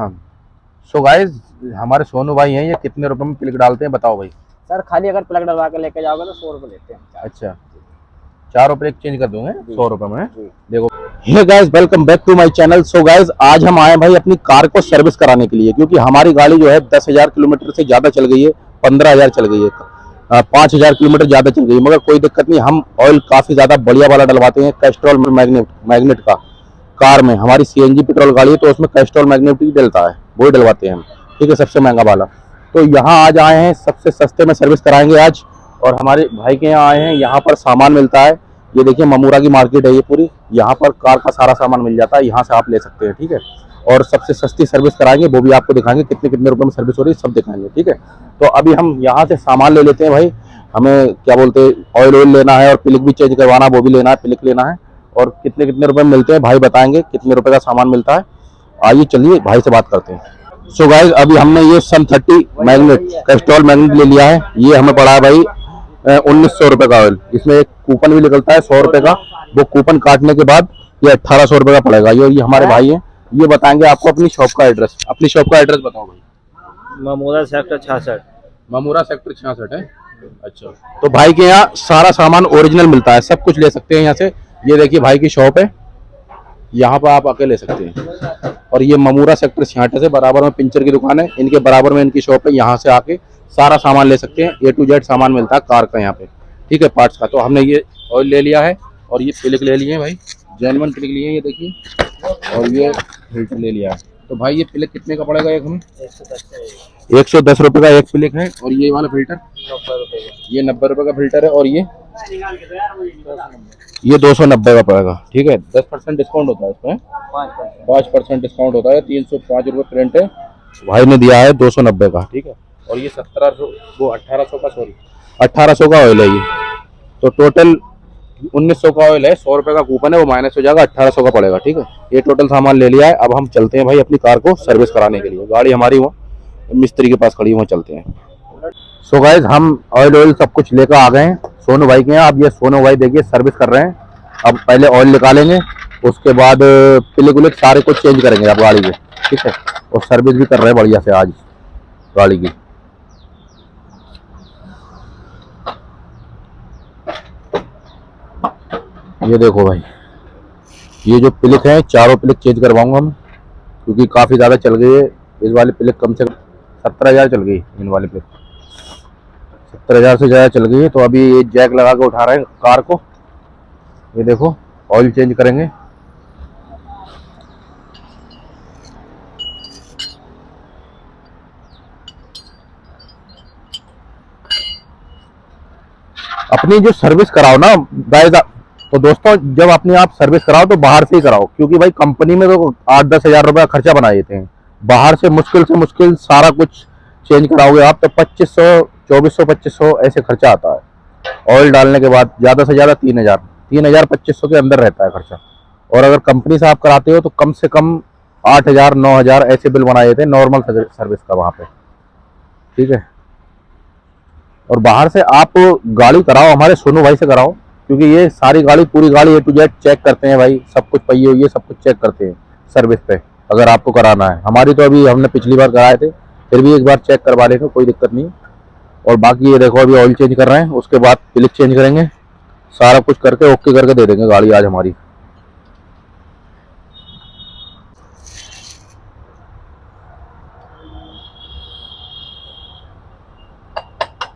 हाँ। So guys, हमारे सोनू भाई हैं, ये कितने रुपए में प्लिक डालते हैं बताओ भाई। सर खाली अगर प्लग डलवा के लेके जाओगे तो 100 रुपये लेते हैं चार्ज। अच्छा, 4 रुपए एक्सचेंज कर दूंगे जी 100 रुपए में। जी। देखो, hey guys, welcome back to my channel. So guys, आज हम आए भाई अपनी कार को सर्विस कराने के लिए, क्योंकि हमारी गाड़ी जो है 10,000 किलोमीटर से ज्यादा चल गई है, 15,000 चल गई है, 5,000 किलोमीटर ज्यादा चल गई है, मगर कोई दिक्कत नहीं। हम ऑयल काफी ज्यादा बढ़िया वाला डलवाते हैं, कैस्ट्रॉल मैग्नेट मैग्नेट का। कार में हमारी सीएनजी पेट्रोल गाड़ी है, तो उसमें कैस्ट्रॉल मैग्नेट ही डलता है, वही डलवाते हैं हम। ठीक है, सबसे महंगा वाला। तो यहाँ आज आए हैं, सबसे सस्ते में सर्विस कराएंगे आज। और हमारे भाई के यहाँ आए हैं, यहाँ पर सामान मिलता है। ये देखिए, ममूरा की मार्केट है ये पूरी, यहाँ पर कार का सारा सामान मिल जाता है, यहाँ से आप ले सकते हैं। ठीक है, और सबसे सस्ती सर्विस कराएंगे, वो भी आपको दिखाएंगे कितने कितने रुपए में सर्विस हो रही है, सब दिखाएंगे। ठीक है, तो अभी हम यहाँ से सामान ले लेते हैं भाई। हमें क्या बोलते हैं, ऑयल लेना है और प्लिक भी चेंज करवाना, वो भी लेना है, प्लिक लेना है। और कितने कितने रुपए में मिलते हैं भाई बताएंगे, कितने रुपए का सामान मिलता है। आइए चलिए भाई से बात करते हैं। सो गाइस, अभी हमने ये सन 30 मैग्नेट, कैस्ट्रॉल मैग्नेट ले लिया है। ये हमें पड़ा है भाई 1,900 रुपए का ऑयल। इसमें एक कूपन भी निकलता है 100 रुपए का, वो कूपन काटने के बाद ये 1,800 रुपए का पड़ेगा। ये हमारे भाई हैं, ये बताएंगे आपको अपनी शॉप का एड्रेस। अपनी शॉप का एड्रेस बताओ भाई। ममूरा सेक्टर 66। ममूरा सेक्टर 66 है। अच्छा, तो भाई के यहाँ सारा सामान ओरिजिनल मिलता है, सब कुछ ले सकते हैं यहाँ से। ये देखिए भाई की शॉप है, यहाँ पर आप आके ले सकते हैं। और ये ममूरा सेक्टर 66 से बराबर में पिंचर की दुकान है, इनके बराबर में इनकी शॉप है। यहाँ से आके सारा सामान ले सकते हैं, A to Z सामान मिलता है कार का यहाँ पे। ठीक है, पार्ट्स का। तो हमने ये ऑयल ले लिया है, और ये प्लिक ले लिए हैं भाई, जेन्युइन प्लिक लिए हैं, ये देखिए। और ये फिल्टर ले लिया है। तो भाई ये प्लिक कितने का पड़ेगा एक हमें? 110 रुपए का एक प्लिक है। और ये वाला फिल्टर 90 रुपये। ये 90 रुपए का फिल्टर है। और ये 290 का पड़ेगा। ठीक है, 10% डिस्काउंट होता है इसमें, 5% डिस्काउंट होता है। 305 रुपये प्रिंट है, भाई ने दिया है 290 का। ठीक है, और ये 1700, वो 1800 का, सॉरी 1800 का ऑयल है ये। तो टोटल 1,900 का ऑयल है, 100 रुपये का कूपन है, वो माइनस हो जाएगा, 1800 का पड़ेगा। ठीक है, ये टोटल सामान ले लिया है। अब हम चलते हैं भाई अपनी कार को सर्विस कराने के लिए। गाड़ी हमारी वहाँ मिस्त्री के पास खड़ी, वहाँ चलते हैं। सो गाइज, हम ऑयल सब कुछ लेकर आ गए हैं सोनू भाई के यहाँ। अब ये सोनू भाई देखिए सर्विस कर रहे हैं। अब पहले ऑयल निकालेंगे, उसके बाद प्लिक उलिक सारे कुछ चेंज करेंगे अब गाड़ी के। ठीक है, और सर्विस भी कर रहे हैं बढ़िया से आज गाड़ी की। ये देखो भाई, ये जो प्लिक है, चारों प्लिक चेंज करवाऊंगा हम, क्योंकि काफ़ी ज़्यादा चल गई है। इस वाली प्लिक कम से कम 17,000 चल गई, इन वाली प्लिक 17,000 से ज़्यादा चल गई है। तो अभी ये जैक लगा के उठा रहे हैं कार को। ये देखो, ऑयल चेंज करेंगे। अपनी जो सर्विस कराओ ना गाइस, तो दोस्तों जब अपने आप सर्विस कराओ तो बाहर से ही कराओ, क्योंकि भाई कंपनी में तो 8-10 हजार रुपये का खर्चा बना देते हैं। बाहर से मुश्किल सारा कुछ चेंज कराओगे आप तो 2,500, 2,400, 2,500 ऐसे खर्चा आता है। ऑयल डालने के बाद ज़्यादा से ज़्यादा 3,000, 3,000 2,500 के अंदर रहता है खर्चा। और अगर कंपनी से आप कराते हो तो कम से कम 8,000, 9,000 ऐसे बिल बना देते हैं नॉर्मल सर्विस का वहाँ पे। ठीक है, और बाहर से आप गाड़ी कराओ, हमारे सोनू भाई से कराओ, क्योंकि ये सारी गाड़ी, पूरी गाड़ी A to Z चेक करते हैं भाई, सब कुछ पहिए हुई है, सब कुछ चेक करते हैं सर्विस पे। अगर आपको कराना है, हमारी तो अभी हमने पिछली बार कराए थे, फिर भी एक बार चेक करवा लेंगे, कोई दिक्कत नहीं। और बाकी ये देखो, अभी ऑयल चेंज कर रहे हैं, उसके बाद प्लिक चेंज करेंगे, सारा कुछ करके ओके करके दे देंगे गाड़ी आज हमारी।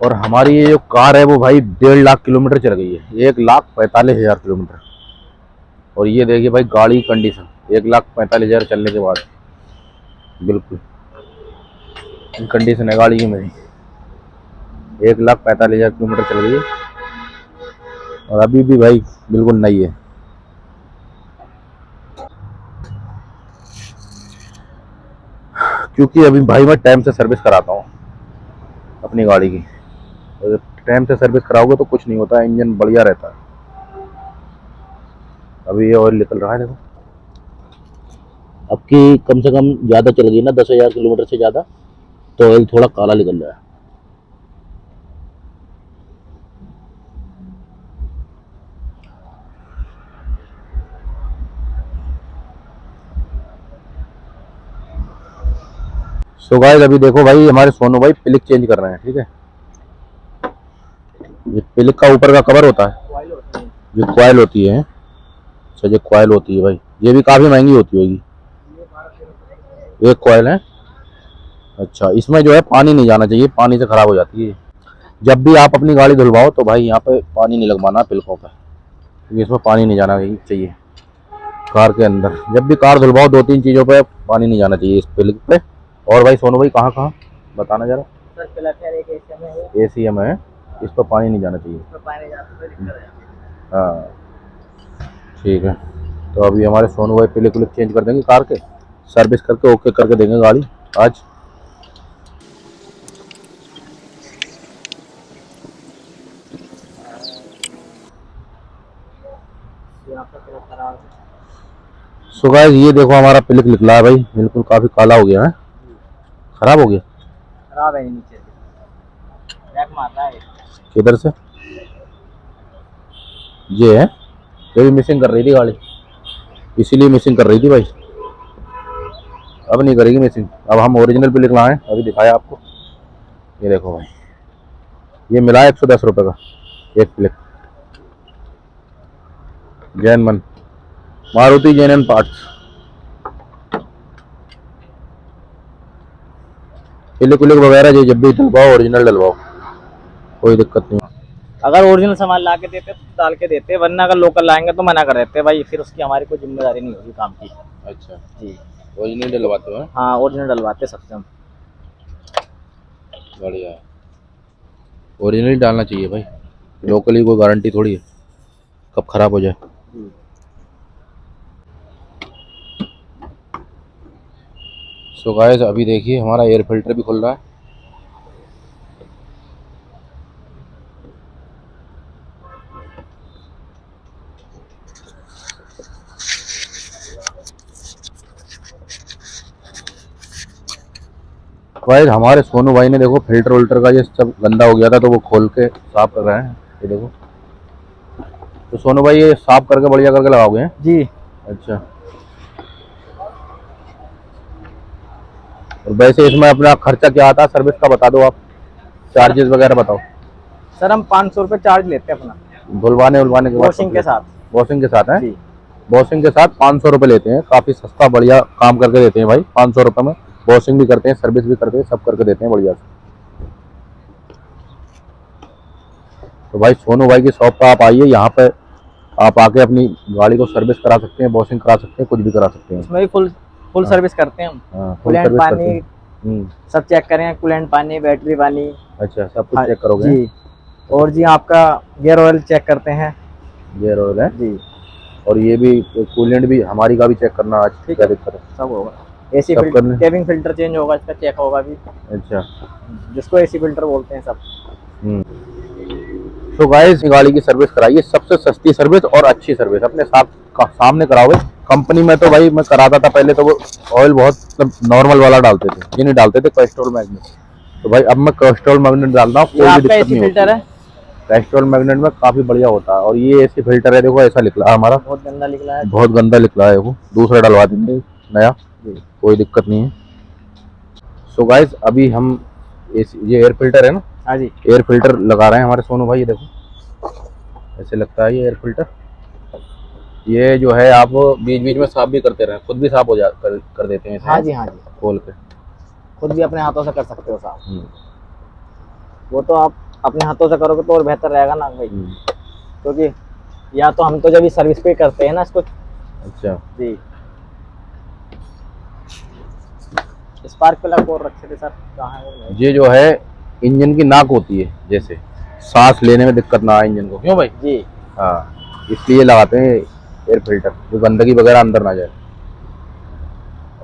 और हमारी ये जो कार है वो भाई 1.5 लाख किलोमीटर चल गई है, 1,45,000 किलोमीटर। और ये देखिए भाई गाड़ी कंडीशन, 1,45,000 चलने के बाद बिल्कुल कंडीशन है गाड़ी की मेरी। 1,45,000 किलोमीटर चल गई है, और अभी भी भाई बिल्कुल नई है। क्योंकि अभी भाई मैं टाइम से सर्विस कराता हूँ अपनी गाड़ी की। अगर टाइम से सर्विस कराओगे तो कुछ नहीं होता, इंजन बढ़िया रहता है। अभी ये ऑयल निकल रहा है देखो, अब की कम से कम ज़्यादा चल गई ना, 10,000 किलोमीटर से ज़्यादा, तो ऑयल थोड़ा काला निकल रहा है। सो गाइस अभी देखो भाई हमारे सोनू भाई पिलिक चेंज कर रहे हैं, ठीक है। ये पिलिक का ऊपर का कवर होता है, कॉइल होती है। जो कॉइल होती है। अच्छा ये कॉइल होती है भाई, ये भी काफी महंगी होती होगी। एक कॉइल है। अच्छा इसमें जो है पानी नहीं जाना चाहिए, पानी से खराब हो जाती है। जब भी आप अपनी गाड़ी धुलवाओ तो भाई यहाँ पे पानी नहीं लगवाना पिलकों पे, क्योंकि इसमें पानी नहीं जाना चाहिए कार के अंदर। जब भी कार धुलवाओ 2-3 चीज़ों पे पानी नहीं जाना चाहिए इस पिलक पे। और भाई सोनू भाई कहाँ कहाँ बताना जरा। सर क्लचर एक एसीएम है, ACM है, इस पर पानी नहीं जाना चाहिए। इसमें पानी जाता है तो दिक्कत है। हाँ ठीक है। तो अभी हमारे सोनू भाई पिलक विलक चेंज कर देंगे कार के, सर्विस करके ओके करके देंगे गाड़ी आज। ये आपका क्लच खराब है। सो गाइस ये देखो हमारा पिलक निकला है भाई, बिल्कुल काफी काला हो गया है, खराब हो गया। खराब है नीचे से, रैक मारता है। किधर से? ये है, ये भी मिसिंग कर रही थी गाड़ी, इसीलिए मिसिंग कर रही थी भाई। अब नहीं करेगी मिसिंग, अब हम ओरिजिनल पिलक लाए, अभी दिखाया आपको। ये देखो भाई, ये मिला है 110 रुपये का एक पिलक। जैनमन मारुति जेनन पार्ट्स। पिलक विलक वगैरह जो जब भी डलवाओ ओरिजिनल डलवाओ, कोई दिक्कत नहीं। अगर ओरिजिनल सामान ला के देते तो डाल के देते, वरना अगर लोकल लाएंगे तो मना कर देते भाई, फिर उसकी हमारी कोई जिम्मेदारी नहीं होगी काम की। अच्छा जी ओरिजिनल डलवाते हो? हाँ ओरिजिनल डलवाते सबसे हम। बढ़िया है, ओरिजिनल डालना चाहिए भाई, लोकली कोई गारंटी थोड़ी है कब खराब हो जाए। सो गाइस अभी देखिए हमारा एयर फिल्टर भी खुल रहा है। गाइस हमारे सोनू भाई ने देखो फिल्टर विल्टर का ये सब गंदा हो गया था तो वो खोल के साफ कर रहे हैं, ये देखो। तो सोनू भाई ये साफ करके बढ़िया करके लगाओगे हैं? जी। अच्छा और वैसे इसमें अपना खर्चा क्या आता है सर्विस का बता दो आप, चार्जेस वगैरह बताओ। सर हम 500 रुपये चार्ज लेते हैं अपना, धुलवाने उलवाने के बाद? वॉशिंग के साथ। वॉशिंग के साथ है जी। वॉशिंग के साथ 500 रुपये लेते हैं, काफ़ी सस्ता बढ़िया काम करके देते हैं भाई। 500 रुपये में वॉशिंग भी करते हैं, सर्विस भी करते हैं, सब करके देते हैं बढ़िया से। तो भाई सोनू भाई की शॉप पर आप आइए, यहाँ पे आप आके अपनी गाड़ी को सर्विस करा सकते हैं, वॉशिंग करा सकते हैं, कुछ भी करा सकते हैं। इसमें भी फुल सर्विस करते हैं हम। हाँ, full कूलेंट service करते पानी हैं। सब चेक करें, कूलेंट पानी, बैटरी पानी। अच्छा सब कुछ चेक करोगे? जी। और जी आपका गियर ऑयल चेक करते हैं। गियर ऑयल है जी। और ये भी कूलेंट भी हमारी का भी चेक करना आज, क्या दिक्कत है? सब होगा। एसी सब फिल्टर, करने। केबिन फिल्टर चेंज होगा, इसका चेक होगा भी। अच्छा जिसको एसी फिल्टर बोलते हैं सब। तो गाइस गाड़ी की सर्विस कराइए, सबसे सस्ती सर्विस और अच्छी सर्विस अपने सामने कराओगे। कंपनी में तो भाई मैं कराता था पहले, तो वो ऑयल बहुत मतलब नॉर्मल वाला डालते थे, ये नहीं डालते थे कैस्ट्रॉल मैग्नेट। तो भाई अब मैं कैस्ट्रॉल मैग्नेट डालता हूँ, कोई भी दिक्कत नहीं होती। फिल्टर है, कैस्ट्रॉल मैग्नेट में काफी बढ़िया होता है। और ये एसी फिल्टर है, देखो ऐसा निकला है हमारा, बहुत गंदा निकला है। बहुत गंदा निकला है, वो दूसरा डलवा देंगे नया, कोई दिक्कत नहीं है। सो गाइस अभी हम ये एयर फिल्टर है ना, हाँ जी, एयर फिल्टर लगा रहे हैं हमारे सोनू भाई। ये देखो ऐसे लगता है ये एयर फिल्टर। ये जो है आप बीच बीच में साफ भी करते रहे, खुद भी साफ हो कर देते हैं इसे। हाँ जी, हाँ जी, खोल के खुद भी अपने हाथों से कर सकते हो साफ। वो तो आप अपने हाथों से करोगे तो और बेहतर रहेगा ना भाई, क्योंकि या तो हम तो जब सर्विस पे करते हैं ना इसको। अच्छा जी। स्पार्क प्लग और रखे थे सर, कहाँ है? ये जो है इंजन की नाक होती है, जैसे सांस लेने में दिक्कत ना आए इंजन को, क्यों भाई? जी हाँ इसलिए लगाते हैं एयर फिल्टर, जो गंदगी वगैरह अंदर ना जाए।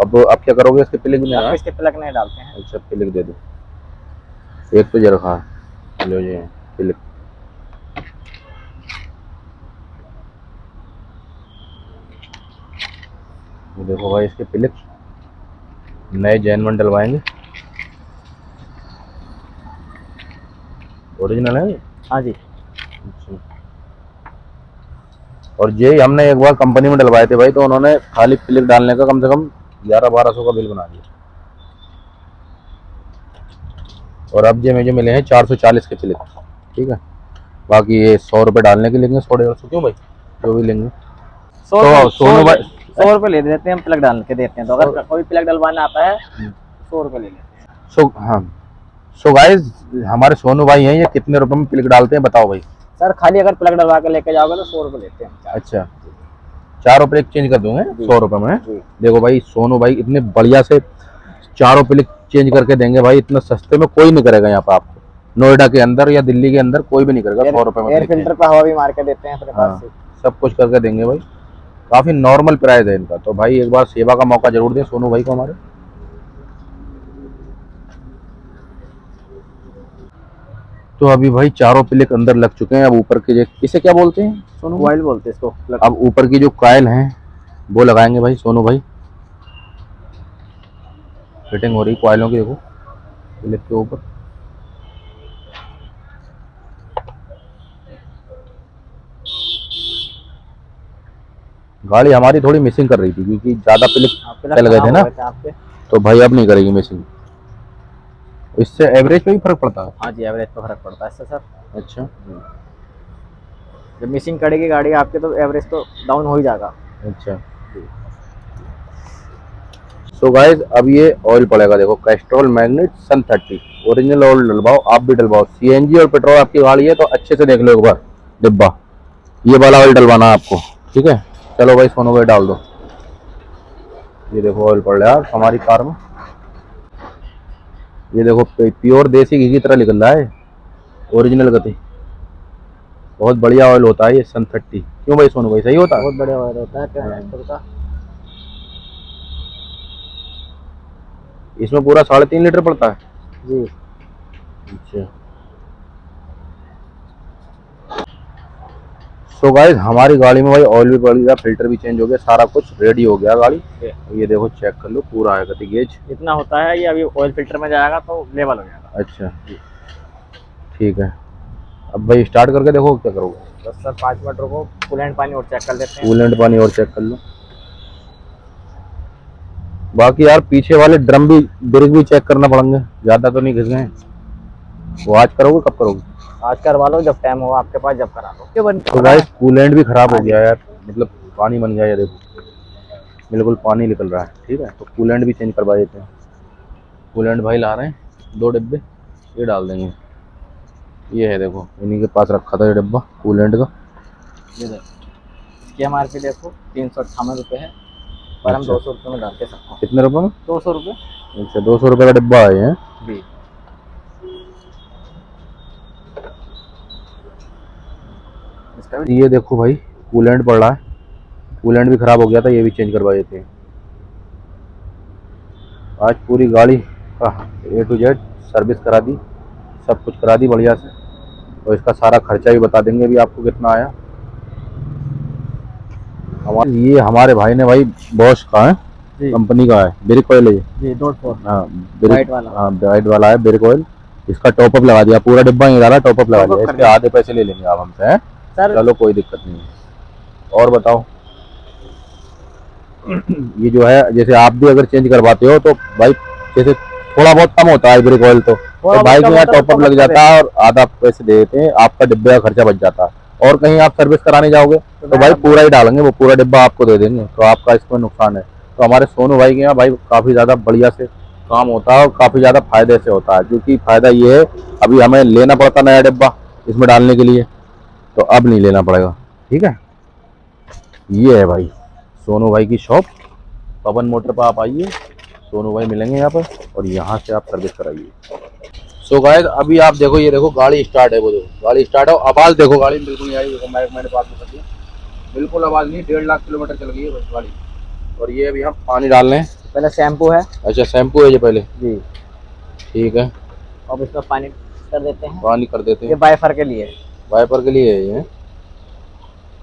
अब क्या करोगे इसके पिलक में? आप इसके प्लग नहीं डालते हैं। अच्छा पिलक दे दो, एक तो ये रखा है, लो ये पिलक। ये देखो भाई इसके पिलक नए जैनवन डलवाएंगे, ओरिजिनल है। हाँ जी। अच्छा और ये हमने एक बार कंपनी में डलवाए थे भाई, तो उन्होंने खाली पिलक डालने का कम से कम 1100-1200 का बिल बना दिया। और अब जो मुझे मिले हैं 440 के प्लेग, ठीक है। बाकी ये 100 रुपये डालने के लेंगे, 100-150 क्यों भाई, जो भी लेंगे। तो सोनू भाई 100 रुपये ले देते हैं, प्लग डाल के देते हैं। तो अगर कोई प्लग डलवाना आता है 100 रुपये ले लेते हैं। हाँ, सो गाइस हमारे सोनू भाई हैं, ये कितने रुपए में प्लग डालते हैं बताओ भाई। सर खाली अगर प्लग डलवा के लेके जाओगे तो 100 रुपये लेते हैं। अच्छा, 4 प्लग चेंज कर दूंगे 100 रुपये में। देखो भाई सोनू भाई इतने बढ़िया से 4 प्लग चेंज करके देंगे भाई, इतना सस्ते में कोई नहीं करेगा यहाँ पे आपको। नोएडा के अंदर या दिल्ली के अंदर कोई भी नहीं करेगा 100 रुपये में। एयर फिल्टर पे हवा भी मार के देते हैं अपने पास से। सब कुछ करके देंगे भाई, काफी नॉर्मल प्राइस है इनका। तो भाई एक बार सेवा का मौका जरूर दें सोनू भाई को हमारे। तो अभी भाई चारों प्लग अंदर लग चुके हैं। अब ऊपर के इसे क्या बोलते हैं सोनू? कॉइल बोलते हैं इसको। अब ऊपर की जो कॉइल हैं वो लगाएंगे भाई सोनू भाई। फिटिंग हो रही कॉइलों की, देखो प्लग के ऊपर। गाड़ी हमारी थोड़ी मिसिंग कर रही थी क्योंकि ज्यादा प्लग चल गए थे ना, तो भाई अब नहीं करेगी मिसिंग। इससे एवरेज पे भी फर्क पड़ता है? हाँ जी, एवरेज पे फर्क पड़ता है इससे सर। अच्छा, जब मिसिंग करेगी गाड़ी आपके तो एवरेज तो डाउन हो ही जाएगा। अच्छा। सो गाइस अब ये ऑयल पड़ेगा, देखो कैस्ट्रॉल मैग्नेट सन 30 ओरिजिनल ऑयल डलवाओ, आप भी डलवाओ। सीएनजी और पेट्रोल आपकी गाड़ी है तो अच्छे से देख लो एक बार डिब्बा, ये वाला ऑयल डलवाना है आपको, ठीक है। चलो भाई सोनू भाई डाल दो। ये देखो ऑयल पड़ रहा है हमारी कार में, ये देखो प्योर देसी घी की तरह निकल रहा है, ओरिजिनल गति। बहुत बढ़िया ऑयल होता है ये सन 30। क्यों भाई सोनू भाई, सही होता है? बहुत बढ़िया ऑयल होता है का। इसमें पूरा 3.5 लीटर पड़ता है जी। अच्छा। सो गाइस हमारी गाड़ी में भाई ऑयल भी पड़ गया, फिल्टर भी चेंज हो गया, सारा कुछ रेडी हो गया गाड़ी। ये देखो चेक कर लो, पूरा है गति गेज इतना होता है। ये अभी ऑयल फिल्टर में जाएगा तो लेवल हो जाएगा। अच्छा ठीक है। अब भाई स्टार्ट करके देखो क्या करोगे। बस सर 5 मिनट रुको, कूलेंट पानी और चेक कर लेते हैं। कूलेंट पानी और चेक कर लो। बाकी यार पीछे वाले ड्रम भी, ब्रेक भी चेक करना पड़ेंगे, ज्यादा तो नहीं घिस गए। वो आज करोगे कब करोगे? आज करवा लो, जब टाइम हो आपके पास जब करा लो। तो गाइस कूलेंट भी खराब हो गया यार, मतलब पानी बन गया है, देखो बिल्कुल पानी निकल रहा है, ठीक है। तो कूलेंट भी चेंज करवा देते हैं। कूलेंट भाई ला रहे हैं 2 डिब्बे, ये डाल देंगे। ये है देखो, इन्हीं के पास रखा था ये डिब्बा कूलेंट का। ये देखो इसकी एमआरपी देखो 358 रुपये है, पर हम 200 रुपये में डालते सकते। कितने रुपए में? 200 रुपये। अच्छा 200 रुपये का डिब्बा आए हैं जी। ये देखो भाई कूलेंट पड़ रहा है, कूलेंट भी खराब हो गया था, ये भी चेंज करवा देते हैं। आज पूरी गाड़ी का A to Z सर्विस करा दी, सब कुछ करा दी बढ़िया से। तो इसका सारा खर्चा भी बता देंगे अभी आपको कितना आया। ये हमारे भाई ने भाई बॉश का है, कंपनी का है, ब्रेक ऑयल है जी, .4। हाँ वाइट वाला। हाँ वाइट वाला है ब्रेक ऑयल। इसका टॉपअप लगा दिया, पूरा डिब्बा नहीं डाला, टॉपअप लगा दिया। इसके आधे पैसे ले लेंगे आप हमसे, हैं? चलो कोई दिक्कत नहीं है। और बताओ ये जो है, जैसे आप भी अगर चेंज करवाते हो तो भाई जैसे थोड़ा बहुत कम होता है ब्रेक ऑयल, तो बाइक में टॉपअप लग जाता है और आधा पैसे दे देते हैं, आपका डिब्बे का खर्चा बच जाता है। और कहीं आप सर्विस कराने जाओगे तो भाई पूरा ही डालेंगे, वो पूरा डिब्बा आपको दे देंगे, तो आपका इसमें नुकसान है। तो हमारे सोनू भाई के यहाँ भाई काफी ज्यादा बढ़िया से काम होता है और काफी ज्यादा फायदे से होता है। क्योंकि फायदा ये है, अभी हमें लेना पड़ता नया डिब्बा इसमें डालने के लिए, तो अब नहीं लेना पड़ेगा, ठीक है। ये है भाई सोनू भाई की शॉप, पवन मोटर पर आप आइए, सोनू भाई मिलेंगे यहाँ पर, और यहाँ से आप सर्विस कराइए। सो गाइस अभी आप देखो, ये देखो गाड़ी स्टार्ट है, वो देखो गाड़ी स्टार्ट है। आवाज़ देखो गाड़ी बिल्कुल नहीं आई, देखो मैंने बात कर दी, बिल्कुल आवाज़ नहीं। 1.5 लाख किलोमीटर चल गई है बस गाड़ी। और ये अभी हम पानी डाल रहे हैं, पहले शैम्पू है। अच्छा शैम्पू है ये पहले जी, ठीक है। अब इसमें पानी कर देते हैं, पानी कर देते हैं, ये वाइपर के लिए, वाइपर के लिए है ये,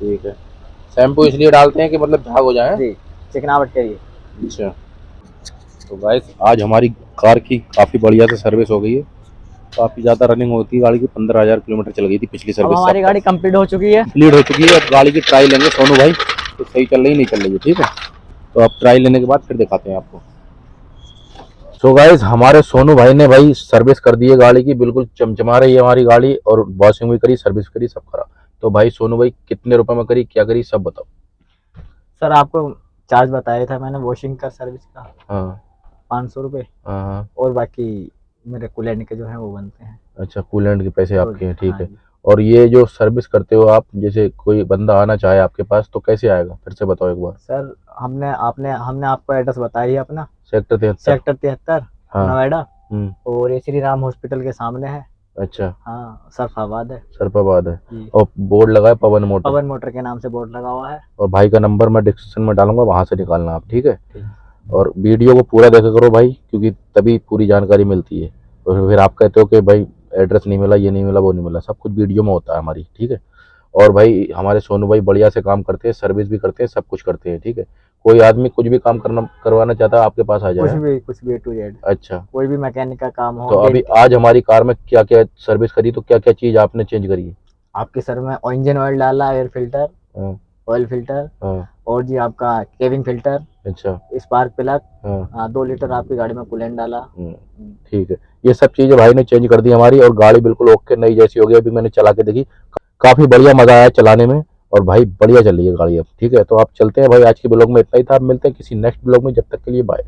ठीक है। शैम्पू इसलिए डालते हैं कि मतलब झाग हो जाए जी, चिकनावट के लिए। अच्छा। तो गाइस आज हमारी कार की काफ़ी बढ़िया से सर्विस हो गई है, काफ़ी ज़्यादा रनिंग होती है गाड़ी की, 15,000 किलोमीटर चल गई थी पिछली सर्विस। हमारी गाड़ी कंप्लीट हो चुकी है, कंप्लीट हो चुकी है। अब गाड़ी की ट्राई लेंगे सोनू भाई, तो सही चल रही नहीं चल रही है, ठीक है। तो अब ट्राई लेने के बाद फिर दिखाते हैं आपको। सो गाइस हमारे सोनू भाई ने भाई सर्विस कर दी है गाड़ी की, बिल्कुल चमचमा रही है हमारी गाड़ी, और वॉशिंग भी करी, सर्विस करी, सब करा। तो भाई सोनू भाई कितने रुपए में करी, क्या करी, सब बताओ। सर आपको चार्ज बताया था मैंने वॉशिंग का, सर्विस का हाँ 500 रुपये, हाँ। और बाकी मेरे कूलेंट के जो है वो बनते हैं। अच्छा, कूलेंट के पैसे तो आपके हैं, ठीक हाँ है। जी। और ये जो सर्विस करते हो आप, जैसे कोई बंदा आना चाहे आपके पास तो कैसे आएगा, फिर से बताओ एक बार। सर हमने आपको एड्रेस बताया ही अपना, सेक्टर 73। सेक्टर 73, हाँ। नोएडा, हम्म। और ये श्री राम हॉस्पिटल के सामने है। अच्छा, हाँ सरफाबाद है सरपाबाद है। जी। और बोर्ड लगा है पवन मोटर। पवन मोटर के नाम से बोर्ड लगा हुआ है। और भाई का नंबर मैं डिस्क्रिप्शन में डालूंगा, वहां से निकालना आप, ठीक है। ठीक। और वीडियो को पूरा देखा करो भाई, क्योंकि तभी पूरी जानकारी मिलती है। और फिर आप कहते हो कि भाई एड्रेस नहीं मिला, ये नहीं मिला, वो नहीं मिला, सब कुछ वीडियो में होता है हमारी, ठीक है। और भाई हमारे सोनू भाई बढ़िया से काम करते हैं, सर्विस भी करते हैं, सब कुछ करते हैं, ठीक है। कोई आदमी कुछ भी काम करना करवाना चाहता है आपके पास आ जाए। कुछ भी A to Z, अच्छा, कोई भी मैकेनिक का काम हो। तो अभी आज हमारी कार में क्या क्या सर्विस करी, तो क्या क्या चीज़ आपने चेंज करी है। आपके सर में इंजन ऑयल डाला, एयर फिल्टर, हाँ ऑयल फिल्टर, हाँ। और जी आपका केबिन फिल्टर, अच्छा। स्पार्क प्लग, हाँ 2 लीटर आपकी गाड़ी में कूलेंट डाला। ठीक है। ये सब चीज़ें भाई ने चेंज कर दी हमारी, और गाड़ी बिल्कुल ओके नई जैसी हो गई। अभी मैंने चला के देखी, काफ़ी बढ़िया मज़ा आया चलाने में, और भाई बढ़िया चल रही है गाड़ी अब, ठीक है। तो आप चलते हैं भाई, आज के ब्लॉग में इतना ही था। आप मिलते हैं किसी नेक्स्ट ब्लॉग में, जब तक के लिए बाय।